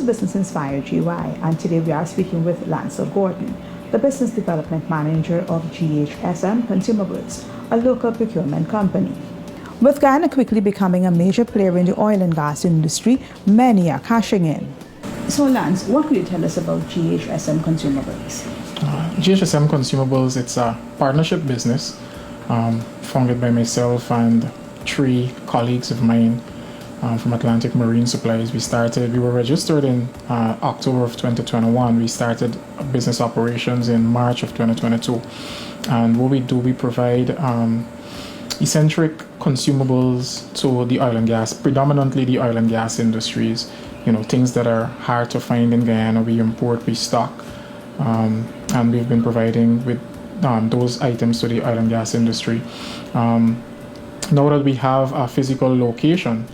Business Inspired GY, and today we are speaking with Lancelot Gordon, the Business Development Manager of GHSM Consumables, a local procurement company. With Guyana quickly becoming a major player in the oil and gas industry, many are cashing in. So Lance, what could you tell us about GHSM Consumables? GHSM Consumables, it's a partnership business founded by myself and 3 colleagues of mine from Atlantic Marine Supplies. We were registered in October of 2021. We started business operations in March of 2022. And what we do, we provide eccentric consumables to the oil and gas, predominantly the oil and gas industries. You know, things that are hard to find in Guyana, we import, we stock. And we've been providing with those items to the oil and gas industry. Now that we have a physical location,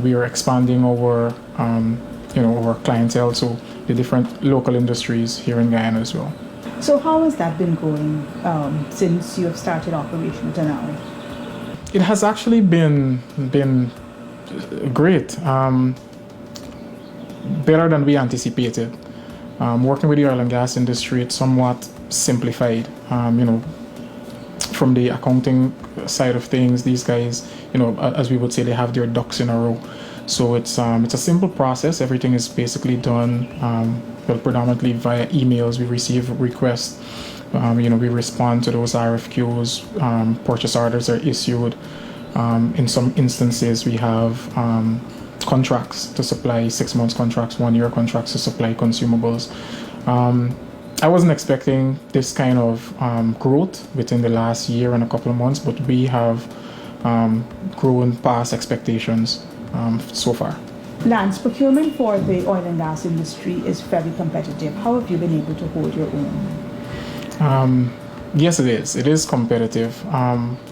we are expanding our clientele to the different local industries here in Guyana as well. So how has that been going since you have started operation to now? It has actually been great, better than we anticipated. Working with the oil and gas industry, it's somewhat simplified. From the accounting side of things, these guys, as we would say, they have their ducks in a row. So it's a simple process. Everything is basically done, predominantly via emails. We receive requests. We respond to those RFQs. Purchase orders are issued. In some instances, we have contracts to supply 6 months contracts, 1 year contracts to supply consumables. I wasn't expecting this kind of growth within the last year and a couple of months, but we have grown past expectations so far. Lance, procurement for the oil and gas industry is very competitive. How have you been able to hold your own? Yes, it is. It is competitive.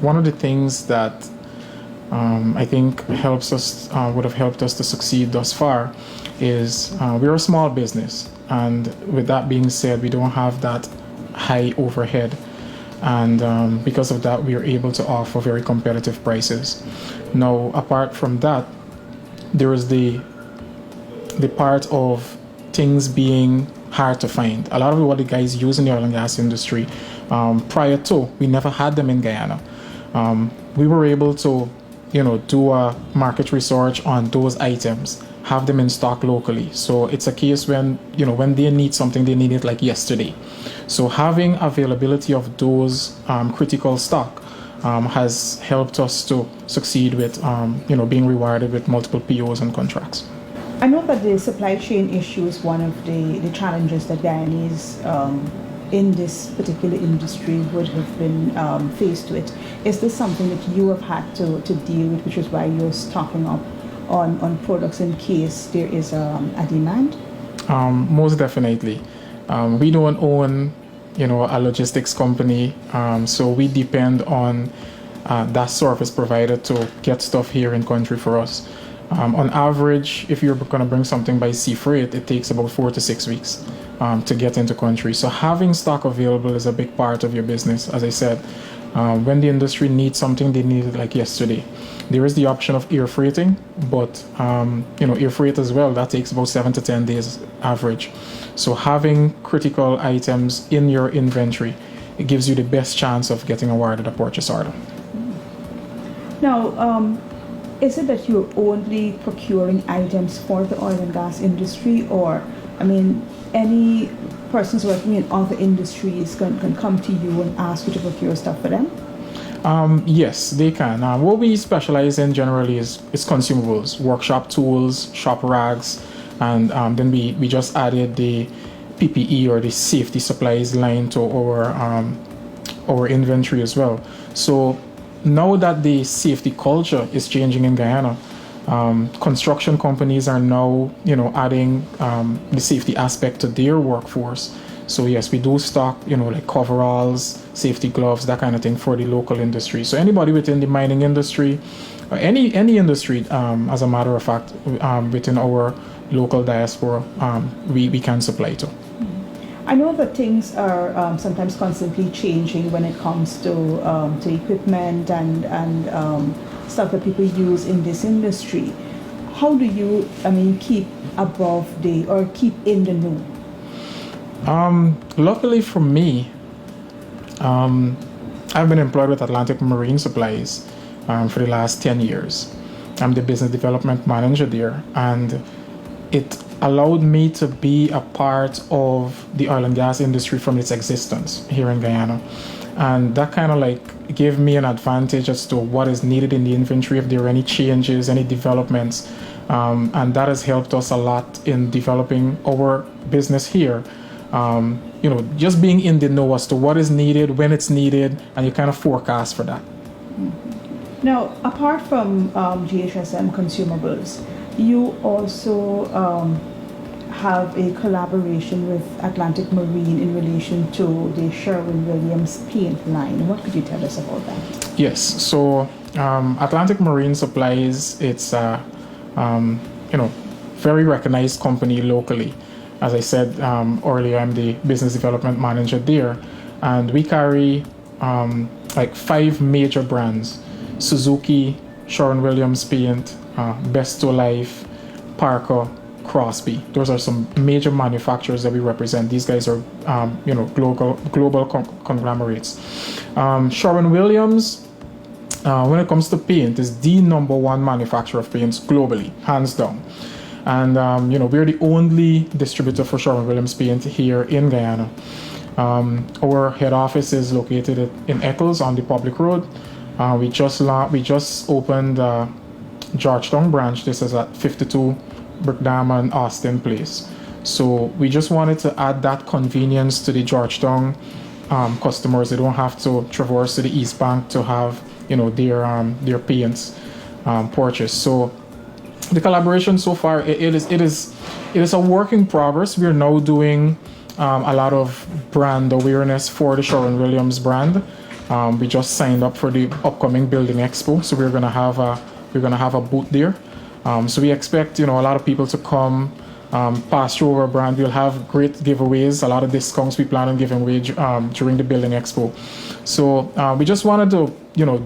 One of the things that I think would have helped us to succeed thus far is we're a small business. And with that being said, we don't have that high overhead. And because of that, we are able to offer very competitive prices. Now, apart from that, there is the part of things being hard to find. A lot of what the guys use in the oil and gas industry, prior to, we never had them in Guyana. We were able to, do a market research on those items, have them in stock locally. So it's a case when they need something, they need it like yesterday. So having availability of those critical stock has helped us to succeed with, being rewarded with multiple POs and contracts. I know that the supply chain issue is one of the challenges that Guyanese in this particular industry would have been faced with. Is this something that you have had to deal with, which is why you're stocking up on products in case there is a demand? Most definitely. We don't own, a logistics company, so we depend on that service provider to get stuff here in country for us. On average, if you're going to bring something by sea freight, it takes about 4 to 6 weeks to get into country. So having stock available is a big part of your business. As I said, when the industry needs something, they need it like yesterday. There is the option of air freighting, but air freight as well, that takes about 7 to 10 days average. So having critical items in your inventory, it gives you the best chance of getting awarded a purchase order. Now, is it that you're only procuring items for the oil and gas industry, or, any persons working in other industries can come to you and ask you to procure stuff for them? Yes, they can. What we specialize in generally is consumables, workshop tools, shop rags, and then we just added the PPE or the safety supplies line to our inventory as well. So now that the safety culture is changing in Guyana, construction companies are now, adding the safety aspect to their workforce. So yes, we do stock, like coveralls, safety gloves, that kind of thing for the local industry. So anybody within the mining industry, or any industry, as a matter of fact, within our local diaspora, we can supply to. I know that things are sometimes constantly changing when it comes to equipment and stuff that people use in this industry. how do you, keep above or keep in the know? Luckily for me, I've been employed with Atlantic Marine Supplies for the last 10 years. I'm the business development manager there, and it allowed me to be a part of the oil and gas industry from its existence here in Guyana. And that kind of like gave me an advantage as to what is needed in the inventory, if there are any changes, any developments. And that has helped us a lot in developing our business here. Just being in the know as to what is needed, when it's needed, and you kind of forecast for that. Now, apart from GHSM consumables, you also have a collaboration with Atlantic Marine in relation to the Sherwin-Williams paint line. What could you tell us about that? Yes, so Atlantic Marine Supplies, it's a very recognized company locally. As I said earlier, I'm the business development manager there, and we carry like 5 major brands: Suzuki, Sherwin-Williams Paint, Besto Life, Parker, Crosby. Those are some major manufacturers that we represent. These guys are, global conglomerates. Sherwin-Williams, when it comes to paint, is the #1 manufacturer of paints globally, hands down. And, we're the only distributor for Sherwin-Williams Paint here in Guyana. Our head office is located in Eccles on the public road. We just opened Georgetown branch. This is at 52 Brick Diamond Austin Place. So we just wanted to add that convenience to the Georgetown customers. They don't have to traverse to the East Bank to have their paints purchased. So the collaboration so far it is a work in progress. We are now doing a lot of brand awareness for the Sherwin-Williams brand. We just signed up for the upcoming Building Expo, so we're gonna have a booth there. So we expect a lot of people to come, pass through our brand. We'll have great giveaways, a lot of discounts we plan on giving away during the Building Expo. So we just wanted to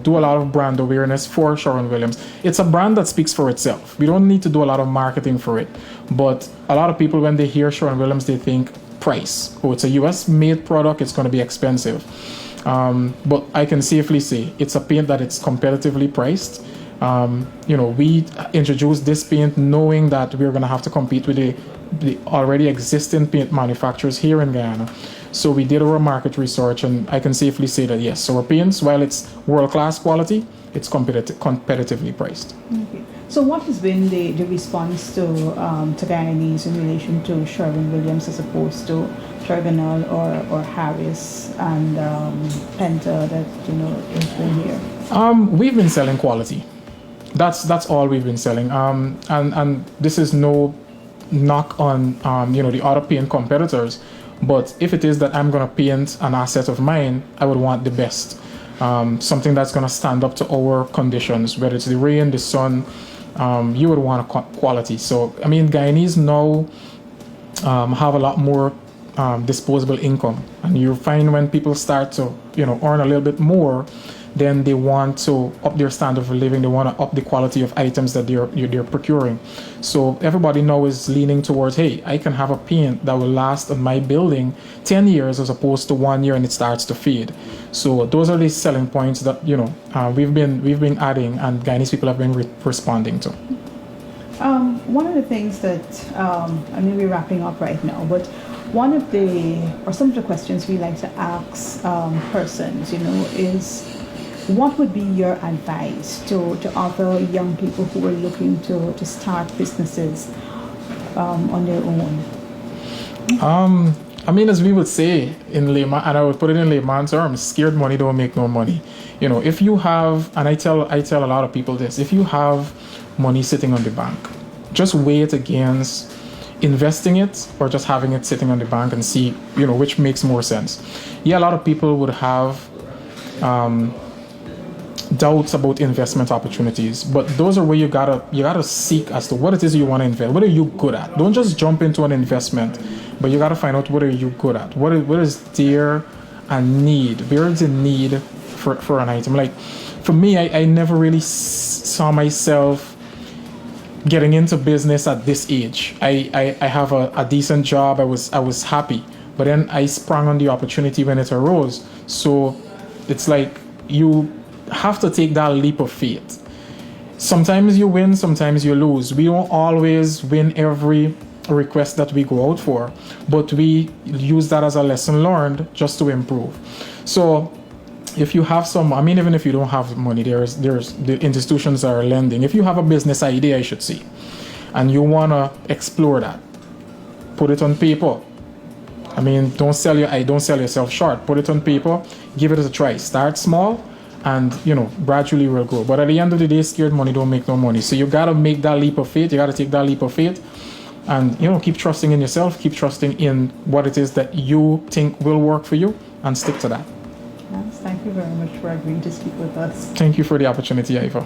do a lot of brand awareness for Sherwin-Williams. It's a brand that speaks for itself. We don't need to do a lot of marketing for it, but a lot of people, when they hear Sherwin-Williams, they think price. Oh, it's a US made product, it's going to be expensive. But I can safely say it's a paint that it's competitively priced. We introduced this paint knowing that we're going to have to compete with the already existing paint manufacturers here in Guyana. So we did our market research, and I can safely say that yes, so our paints, while it's world-class quality, it's competitively priced. Okay. So what has been the response to Guyanese in relation to Sherwin-Williams as opposed to Sherganal or Harris and Penta that has been here? We've been selling quality. That's all we've been selling. And this is no knock on the other paint competitors, but if it is that I'm going to paint an asset of mine, I would want the best. Something that's going to stand up to our conditions, whether it's the rain, the sun. You would want quality. So Guyanese now have a lot more disposable income, and you find when people start to earn a little bit more, then they want to up their standard of living. They want to up the quality of items that they're procuring. So everybody now is leaning towards, hey, I can have a paint that will last on my building 10 years as opposed to 1 year and it starts to fade. So those are the selling points that we've been adding, and Guyanese people have been responding to. One of the things that we're wrapping up right now, but some of the questions we like to ask persons, is what would be your advice to other young people who are looking to start businesses on their own? As we would say in layman, and I would put it in layman terms, scared money don't make no money. If you have, and I tell a lot of people this, if you have money sitting on the bank, just weigh it against investing it or just having it sitting on the bank and see, which makes more sense. Yeah, a lot of people would have doubts about investment opportunities, but those are where you gotta seek as to what it is you want to invest. What are you good at? Don't just jump into an investment, but you gotta find out what are you good at. What is there a need? Where is the need for an item? Like for me, I never really saw myself getting into business at this age. I have a decent job. I was happy, but then I sprung on the opportunity when it arose. So it's like you have to take that leap of faith. Sometimes you win, sometimes you lose. We don't always win every request that we go out for, but we use that as a lesson learned just to improve. So if you have some, I mean, even if you don't have money, there's the institutions that are lending. If you have a business idea, I should say, and you want to explore that, put it on paper. I mean, don't sell yourself short. Put it on paper, give it a try. Start small, and gradually will grow. But at the end of the day, scared money don't make no money. So you gotta make that leap of faith. You gotta take that leap of faith, and keep trusting in yourself. Keep trusting in what it is that you think will work for you, and stick to that. Yes, thank you very much for agreeing to speak with us. Thank you for the opportunity, Iva.